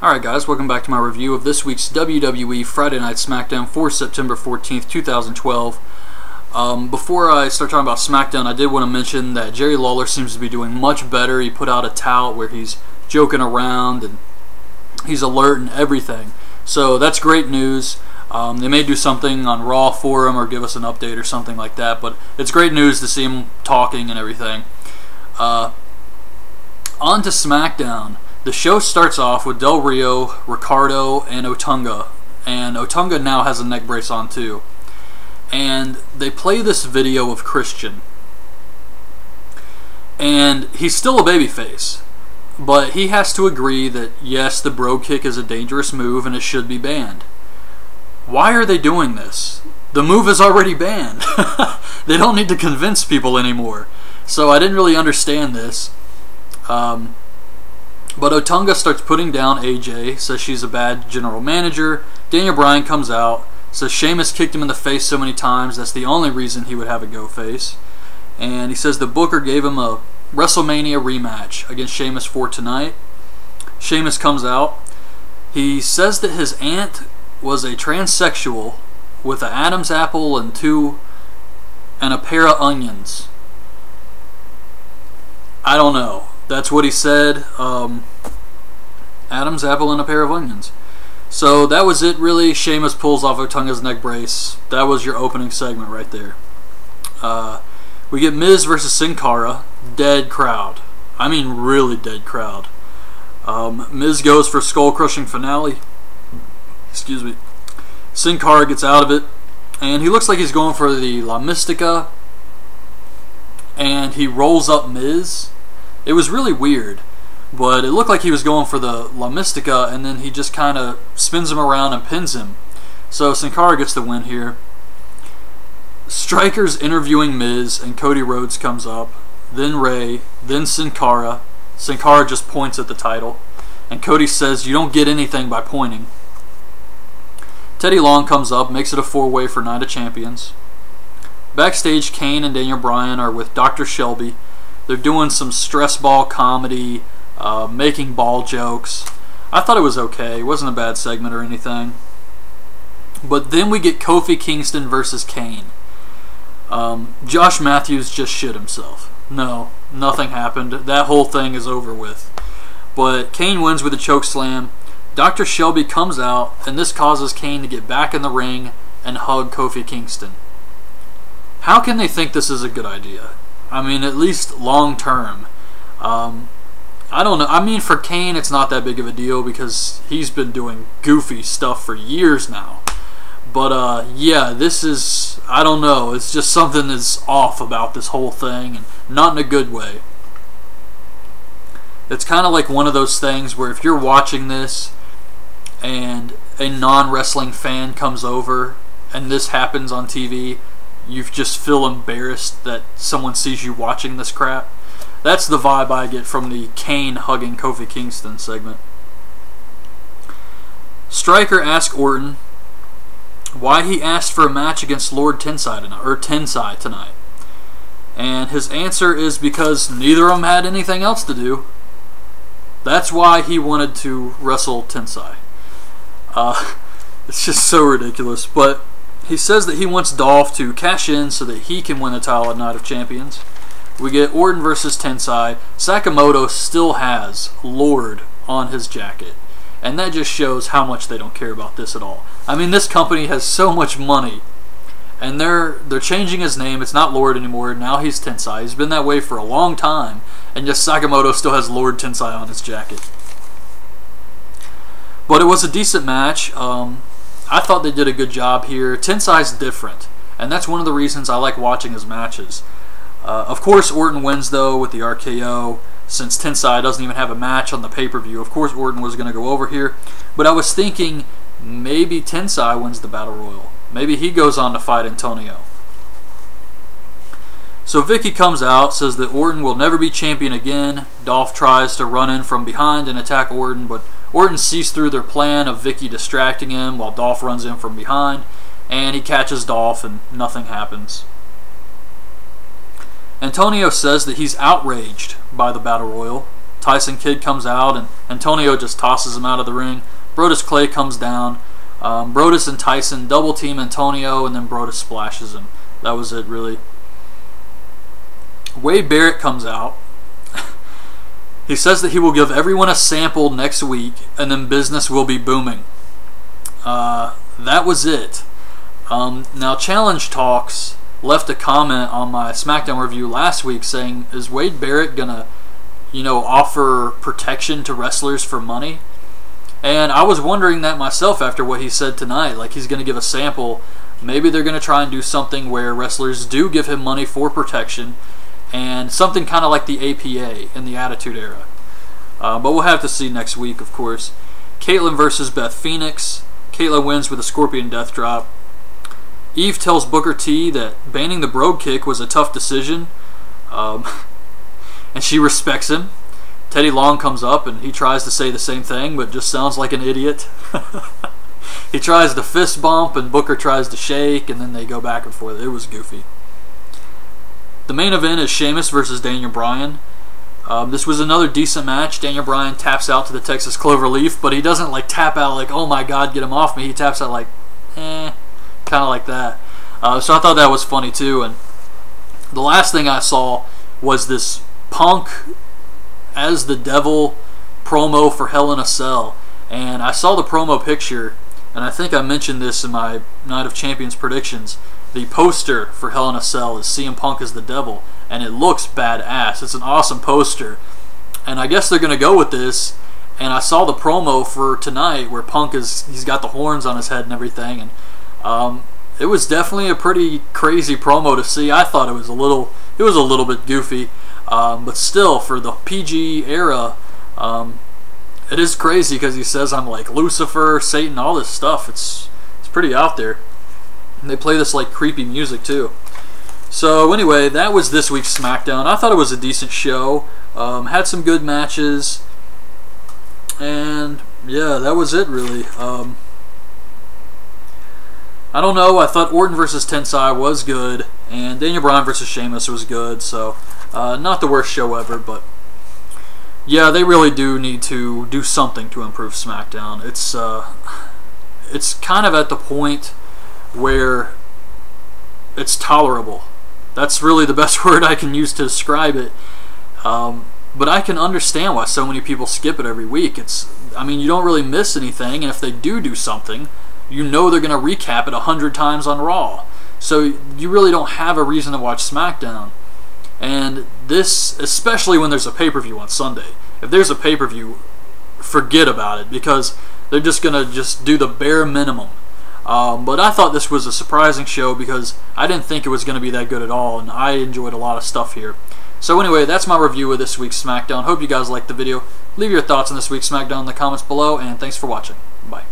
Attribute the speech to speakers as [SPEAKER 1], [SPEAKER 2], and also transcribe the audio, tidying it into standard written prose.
[SPEAKER 1] Alright guys, welcome back to my review of this week's WWE Friday Night Smackdown for September 14th, 2012. Before I start talking about Smackdown, I did want to mention that Jerry Lawler seems to be doing much better. He put out a tout where he's joking around and he's alert and everything. So that's great news. They may do something on Raw for him or give us an update or something like that, but it's great news to see him talking and everything. On to Smackdown. The show starts off with Del Rio, Ricardo, and Otunga. And Otunga now has a neck brace on too. And they play this video of Christian. And he's still a babyface. But he has to agree that yes, the Brogue kick is a dangerous move and it should be banned. Why are they doing this? The move is already banned. They don't need to convince people anymore. So I didn't really understand this. But Otunga starts putting down AJ, says she's a bad general manager. Daniel Bryan comes out, says Sheamus kicked him in the face so many times, that's the only reason he would have a go face. And he says the Booker gave him a WrestleMania rematch against Sheamus for tonight. Sheamus comes out. He says that his aunt was a transsexual with an Adam's apple and a pair of onions. I don't know. That's what he said. Adam's apple and a pair of onions. So that was it really. Sheamus pulls off Otunga's neck brace. That was your opening segment right there. We get Miz versus Sin Cara. Dead crowd. I mean really dead crowd. Miz goes for skull crushing finale. Excuse me. Sin Cara gets out of it. And he looks like he's going for the La Mystica. And he rolls up Miz. It was really weird, but it looked like he was going for the La Mystica, and then he just kind of spins him around and pins him. So Sin Cara gets the win here. Striker's interviewing Miz, and Cody Rhodes comes up. Then Ray, then Sin Cara. Sin Cara just points at the title, and Cody says, "You don't get anything by pointing." Teddy Long comes up, makes it a four-way for Night of Champions. Backstage, Kane and Daniel Bryan are with Dr. Shelby. They're doing some stress ball comedy, making ball jokes. I thought it was okay. It wasn't a bad segment or anything. But then we get Kofi Kingston versus Kane. Josh Matthews just shit himself. No, nothing happened. That whole thing is over with. But Kane wins with a chokeslam. Dr. Shelby comes out, and this causes Kane to get back in the ring and hug Kofi Kingston. How can they think this is a good idea? I mean, at least long term. I don't know. I mean, for Kane, it's not that big of a deal because he's been doing goofy stuff for years now. But, yeah, this is, I don't know. It's just something that's off about this whole thing, and not in a good way. It's kind of like one of those things where if you're watching this and a non-wrestling fan comes over and this happens on TV, you just feel embarrassed that someone sees you watching this crap. That's the vibe I get from the Kane hugging Kofi Kingston segment. Striker asked Orton why he asked for a match against Lord Tensai tonight. And his answer is because neither of them had anything else to do. That's why he wanted to wrestle Tensai. It's just so ridiculous. But he says that he wants Dolph to cash in so that he can win the title at Night of Champions. We get Orton versus Tensai. Sakamoto still has Lord on his jacket. And that just shows how much they don't care about this at all. I mean, this company has so much money. And they're changing his name. It's not Lord anymore. Now he's Tensai. He's been that way for a long time. And just Sakamoto still has Lord Tensai on his jacket. But it was a decent match. I thought they did a good job here. Tensai's different, and that's one of the reasons I like watching his matches. Of course, Orton wins, though, with the RKO, since Tensai doesn't even have a match on the pay-per-view. Of course, Orton was going to go over here, but I was thinking maybe Tensai wins the Battle Royal. Maybe he goes on to fight Antonio. So Vicky comes out, says that Orton will never be champion again. Dolph tries to run in from behind and attack Orton, but Orton sees through their plan of Vicky distracting him while Dolph runs in from behind, and he catches Dolph and nothing happens. Antonio says that he's outraged by the Battle Royal. Tyson Kidd comes out, and Antonio just tosses him out of the ring. Brodus Clay comes down. Brodus and Tyson double team Antonio, and then Brodus splashes him. That was it, really. Wade Barrett comes out. He says that he will give everyone a sample next week, and then business will be booming. That was it. Now, Challenge Talks left a comment on my SmackDown review last week saying, is Wade Barrett gonna, offer protection to wrestlers for money? And I was wondering that myself after what he said tonight. Like, he's gonna give a sample. Maybe they're gonna try and do something where wrestlers do give him money for protection, and something kind of like the APA in the Attitude Era. But we'll have to see next week, of course. Caitlyn versus Beth Phoenix. Caitlyn wins with a Scorpion Death Drop. Eve tells Booker T that banning the Brogue Kick was a tough decision, and she respects him. Teddy Long comes up and he tries to say the same thing, but just sounds like an idiot. He tries to fist bump and Booker tries to shake, and then they go back and forth. It was goofy. The main event is Sheamus versus Daniel Bryan. This was another decent match. Daniel Bryan taps out to the Texas Cloverleaf, but he doesn't like tap out like, oh my god, get him off me. He taps out like, kind of like that. So I thought that was funny too. And the last thing I saw was this Punk as the Devil promo for Hell in a Cell. And I saw the promo picture, and I think I mentioned this in my Night of Champions predictions. The poster for Hell in a Cell is CM Punk as the Devil, and it looks badass. It's an awesome poster, and I guess they're gonna go with this. And I saw the promo for tonight where Punk he's got the horns on his head and everything, and it was definitely a pretty crazy promo to see. I thought it was a little bit goofy, but still for the PG era, it is crazy because he says I'm like Lucifer, Satan, all this stuff. It's pretty out there. And they play this like creepy music too. So anyway, that was this week's SmackDown. I thought it was a decent show. Had some good matches, and yeah, that was it really. I don't know. I thought Orton versus Tensai was good, and Daniel Bryan versus Sheamus was good. So not the worst show ever, but yeah, they really do need to do something to improve SmackDown. It's kind of at the point where it's tolerable. That's really the best word I can use to describe it. But I can understand why so many people skip it every week. I mean, you don't really miss anything, and if they do something, you know they're going to recap it 100 times on Raw. So you really don't have a reason to watch SmackDown. And this, especially when there's a pay-per-view on Sunday. If there's a pay-per-view, forget about it, because they're just going to just do the bare minimum. But I thought this was a surprising show because I didn't think it was going to be that good at all, and I enjoyed a lot of stuff here. So anyway, that's my review of this week's SmackDown. Hope you guys liked the video. Leave your thoughts on this week's SmackDown in the comments below, and thanks for watching. Bye.